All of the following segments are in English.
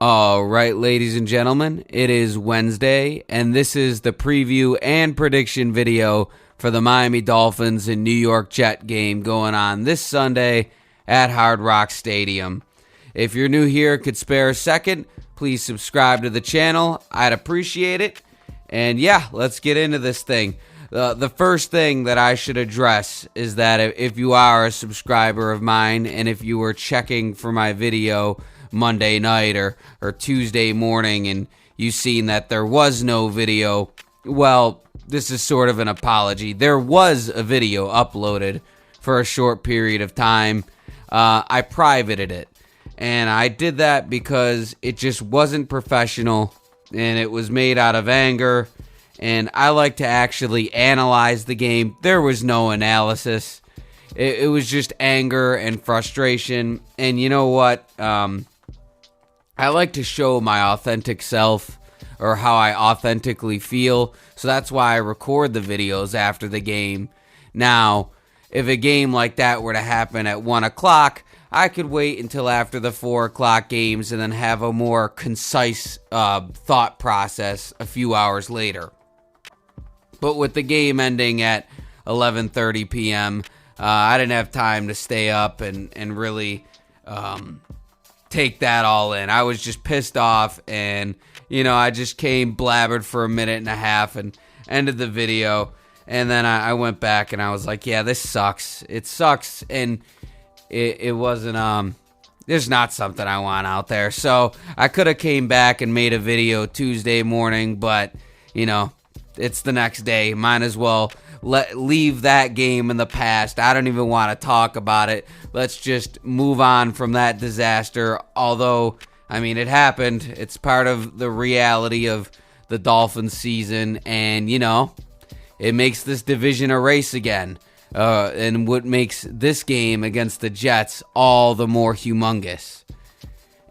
All right, ladies and gentlemen, it is Wednesday, and this is the preview and prediction video for the Miami Dolphins and New York Jet game going on this Sunday at Hard Rock Stadium. If you're new here, could spare a second, please subscribe to the channel. I'd appreciate it. And yeah, let's get into this thing. The first thing that I should address is that if you are a subscriber of mine and if you were checking for my video Monday night or Tuesday morning and you seen that there was no video, well, this is sort of an apology. There was a video uploaded for a short period of time. I privated it, and I did that because it just wasn't professional and it was made out of anger, and I like to actually analyze the game. There was no analysis. It was just anger and frustration, and you know what? I like to show my authentic self or how I authentically feel, so that's why I record the videos after the game. Now, if a game like that were to happen at 1 o'clock, I could wait until after the 4 o'clock games and then have a more concise thought process a few hours later. But with the game ending at 11:30 p.m., I didn't have time to stay up and really take that all in. I was just pissed off, and I just blabbered for a minute and a half and ended the video, and then I went back and I was like, yeah, this sucks. It sucks, and it wasn't there's not something I want out there. So I could have came back and made a video Tuesday morning, but it's the next day. Might as well leave that game in the past. I don't even want to talk about it. Let's just move on from that disaster. Although, it happened. It's part of the reality of the Dolphins season, and it makes this division a race again. And what makes this game against the Jets all the more humongous.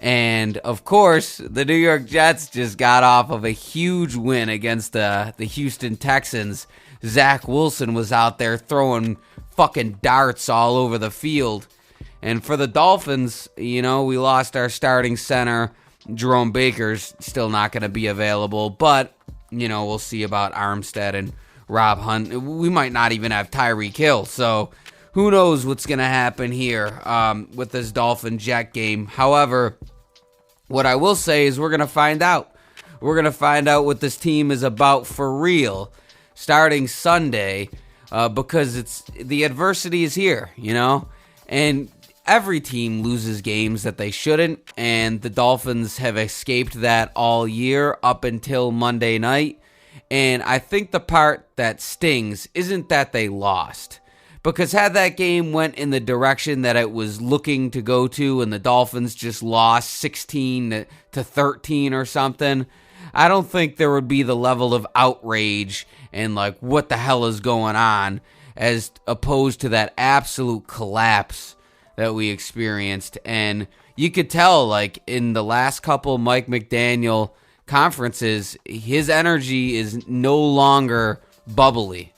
And of course, the New York Jets just got off of a huge win against the Houston Texans. Zach Wilson was out there throwing fucking darts all over the field. And for the Dolphins, we lost our starting center. Jerome Baker's still not going to be available, but, we'll see about Armstead and Rob Hunt. We might not even have Tyreek Hill, so who knows what's going to happen here with this Dolphin-Jet game. However, what I will say is we're going to find out. We're going to find out what this team is about for real starting Sunday, because the adversity is here, and every team loses games that they shouldn't, and the Dolphins have escaped that all year up until Monday night. And I think the part that stings isn't that they lost, because had that game went in the direction that it was looking to go to and the Dolphins just lost 16 to 13 or something, I don't think there would be the level of outrage and what the hell is going on, as opposed to that absolute collapse that we experienced. And you could tell, in the last couple Mike McDaniel conferences, his energy is no longer bubbly.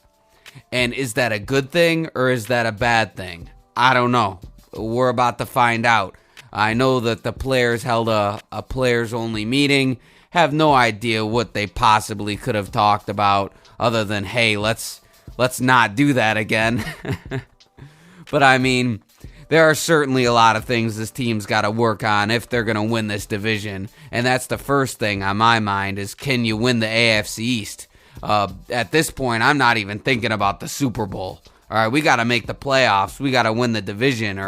And is that a good thing or is that a bad thing? I don't know. We're about to find out. I know that the players held a players-only meeting. Have no idea what they possibly could have talked about other than, hey, let's not do that again. But there are certainly a lot of things this team's got to work on if they're going to win this division. And that's the first thing on my mind is, can you win the AFC East? At this point, I'm not even thinking about the Super Bowl. All right, we got to make the playoffs. We got to win the division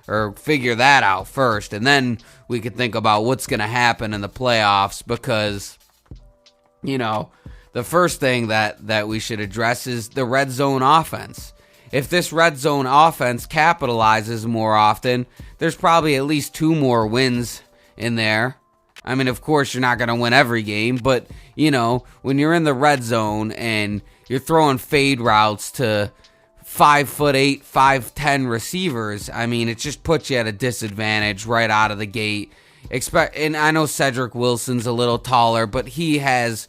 or figure that out first. And then we could think about what's going to happen in the playoffs, because, the first thing that we should address is the red zone offense. If this red zone offense capitalizes more often, there's probably at least 2 more wins in there. Of course, you're not going to win every game, but, when you're in the red zone and you're throwing fade routes to 5'8", 5'10" receivers, it just puts you at a disadvantage right out of the gate. And I know Cedric Wilson's a little taller, but he's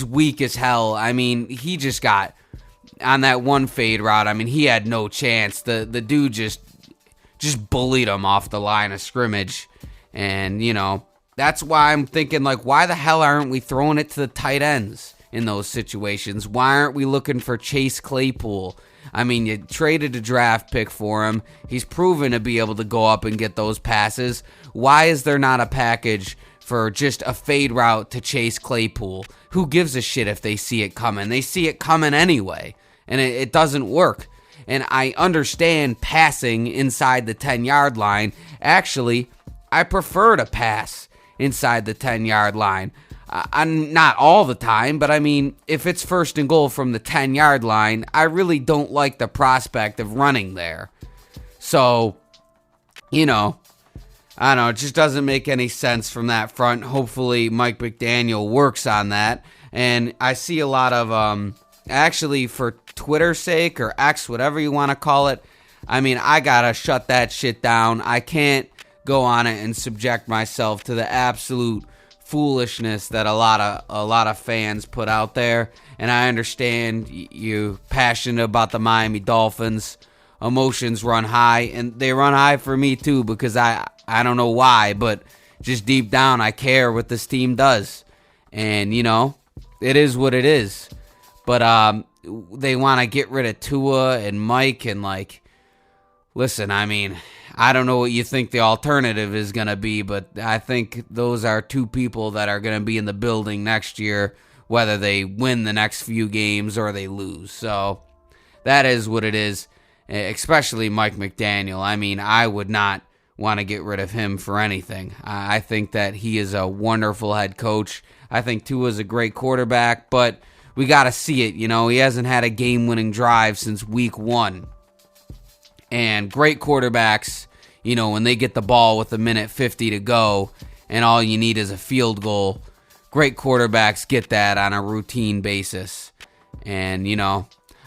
weak as hell. He just got on that one fade route. He had no chance. The dude just bullied him off the line of scrimmage. And, that's why I'm thinking, like, why the hell aren't we throwing it to the tight ends in those situations? Why aren't we looking for Chase Claypool? I mean, you traded a draft pick for him. He's proven to be able to go up and get those passes. Why is there not a package for just a fade route to Chase Claypool? Who gives a shit if they see it coming? They see it coming anyway, and it doesn't work. And I understand passing inside the 10-yard line. Actually, I prefer to pass inside the 10-yard line. I'm not all the time, but I mean, if it's first and goal from the 10-yard line, I really don't like the prospect of running there. So, I don't know, it just doesn't make any sense from that front. Hopefully Mike McDaniel works on that. And I see a lot of, actually for Twitter's sake or X, whatever you want to call it, I mean, I gotta shut that shit down. I can't go on it and subject myself to the absolute foolishness that a lot of fans put out there. And I understand you're passionate about the Miami Dolphins. Emotions run high, and they run high for me too, because I don't know why, but just deep down I care what this team does. And it is what it is. But they want to get rid of Tua and Mike, and listen, I mean, I don't know what you think the alternative is going to be, but I think those are two people that are going to be in the building next year, whether they win the next few games or they lose. So that is what it is, especially Mike McDaniel. I mean, I would not want to get rid of him for anything. I think that he is a wonderful head coach. I think Tua is a great quarterback, but we got to see it. He hasn't had a game-winning drive since week 1. And great quarterbacks, when they get the ball with 1:50 to go and all you need is a field goal, great quarterbacks get that on a routine basis. And,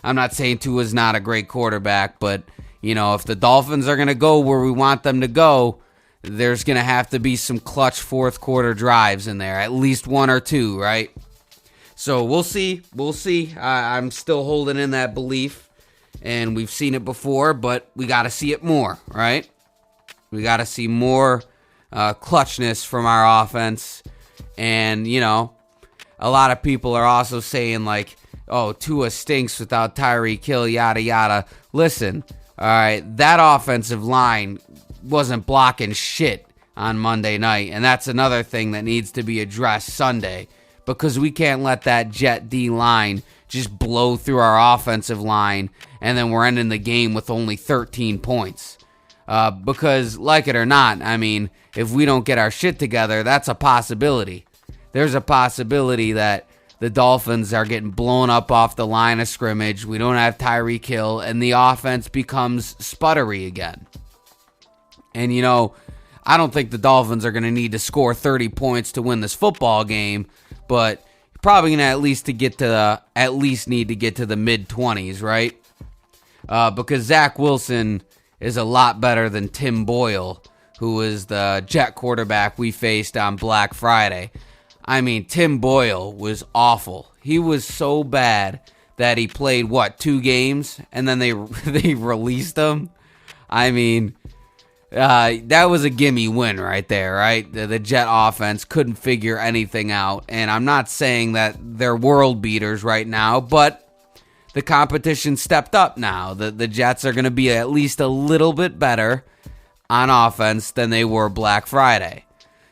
I'm not saying Tua's not a great quarterback, but, if the Dolphins are going to go where we want them to go, there's going to have to be some clutch fourth quarter drives in there, at least one or two, right? So we'll see. I'm still holding in that belief. And we've seen it before, but we got to see it more, right? We got to see more clutchness from our offense. And, a lot of people are also saying, oh, Tua stinks without Tyreek Hill, yada, yada. Listen, all right, that offensive line wasn't blocking shit on Monday night. And that's another thing that needs to be addressed Sunday, because we can't let that Jet D line just blow through our offensive line, and then we're ending the game with only 13 points. Because, like it or not, I mean, if we don't get our shit together, that's a possibility. There's a possibility that the Dolphins are getting blown up off the line of scrimmage, we don't have Tyreek Hill, and the offense becomes sputtery again. And, I don't think the Dolphins are going to need to score 30 points to win this football game, but probably going to at least need to get to the mid-20s, right? Because Zach Wilson is a lot better than Tim Boyle, who is the Jet quarterback we faced on Black Friday. I mean, Tim Boyle was awful. He was so bad that he played, 2 games, and then they released him? I mean, that was a gimme win right there, right? The Jet offense couldn't figure anything out, and I'm not saying that they're world beaters right now, but the competition stepped up now. The Jets are going to be at least a little bit better on offense than they were Black Friday.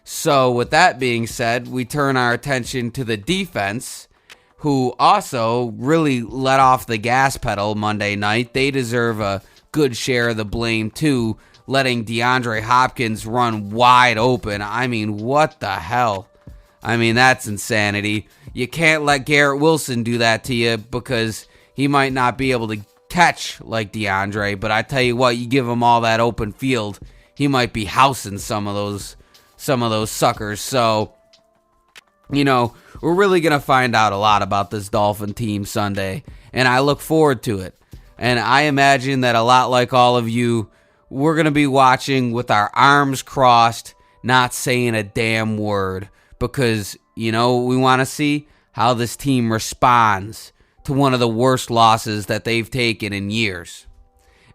So with that being said, we turn our attention to the defense, who also really let off the gas pedal Monday night. They deserve a good share of the blame too, letting DeAndre Hopkins run wide open. I mean, what the hell? I mean, that's insanity. You can't let Garrett Wilson do that to you, because he might not be able to catch like DeAndre, but I tell you what, you give him all that open field, he might be housing some of those suckers. So, we're really going to find out a lot about this Dolphin team Sunday, and I look forward to it. And I imagine that a lot like all of you, we're going to be watching with our arms crossed, not saying a damn word, because, we want to see how this team responds to one of the worst losses that they've taken in years.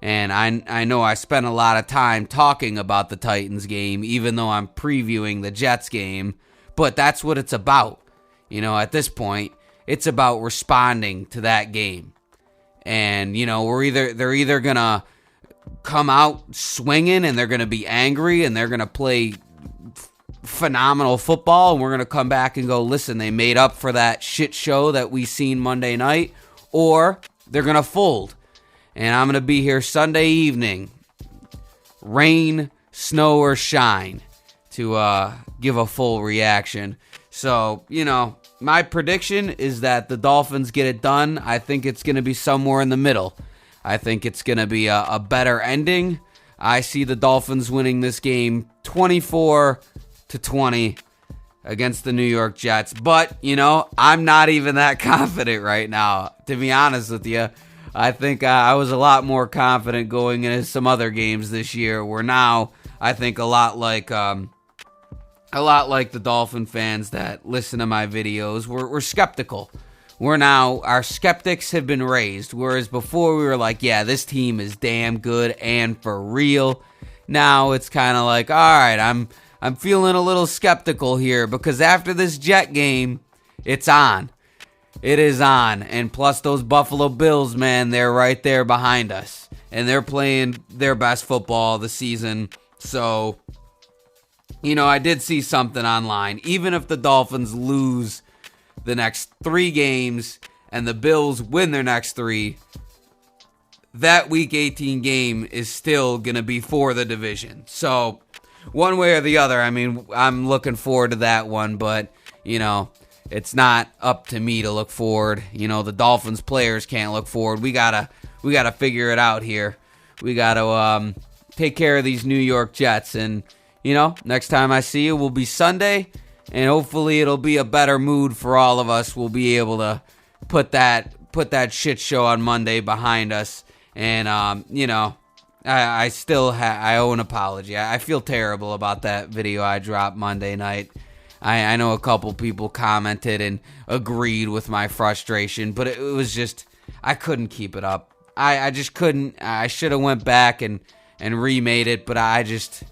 And I know I spent a lot of time talking about the Titans game, even though I'm previewing the Jets game. But that's what it's about. At this point, it's about responding to that game. And, they're either going to come out swinging and they're going to be angry and they're going to play phenomenal football, and we're going to come back and go, listen, they made up for that shit show that we seen Monday night, or they're going to fold. And I'm going to be here Sunday evening, rain, snow, or shine, to give a full reaction. So, my prediction is that the Dolphins get it done. I think it's going to be somewhere in the middle. I think it's going to be a better ending. I see the Dolphins winning this game 24-20 against the New York Jets. But, I'm not even that confident right now, to be honest with you. I think I was a lot more confident going into some other games this year, where now I think a lot like the Dolphin fans that listen to my videos, we're skeptical. Our skeptics have been raised, whereas before we were like, yeah, this team is damn good and for real. Now it's kind of like, all right, I'm feeling a little skeptical here, because after this Jet game, it's on. It is on. And plus those Buffalo Bills, man, they're right there behind us. And they're playing their best football of the season. So, I did see something online. Even if the Dolphins lose the next 3 games and the Bills win their next 3, that Week 18 game is still going to be for the division. So, one way or the other, I'm looking forward to that one, but, it's not up to me to look forward. The Dolphins players can't look forward. We gotta figure it out here. We gotta take care of these New York Jets, and next time I see you will be Sunday, and hopefully it'll be a better mood for all of us. We'll be able to put that shit show on Monday behind us, and I still I owe an apology. I feel terrible about that video I dropped Monday night. I know a couple people commented and agreed with my frustration, but it was just, I couldn't keep it up. I just couldn't. I should have went back and remade it, but I just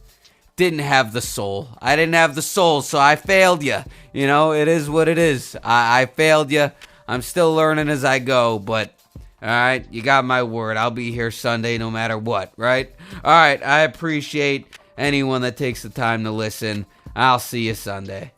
didn't have the soul. I didn't have the soul, so I failed you. It is what it is. I failed you. I'm still learning as I go, but all right, you got my word. I'll be here Sunday no matter what, right? All right, I appreciate anyone that takes the time to listen. I'll see you Sunday.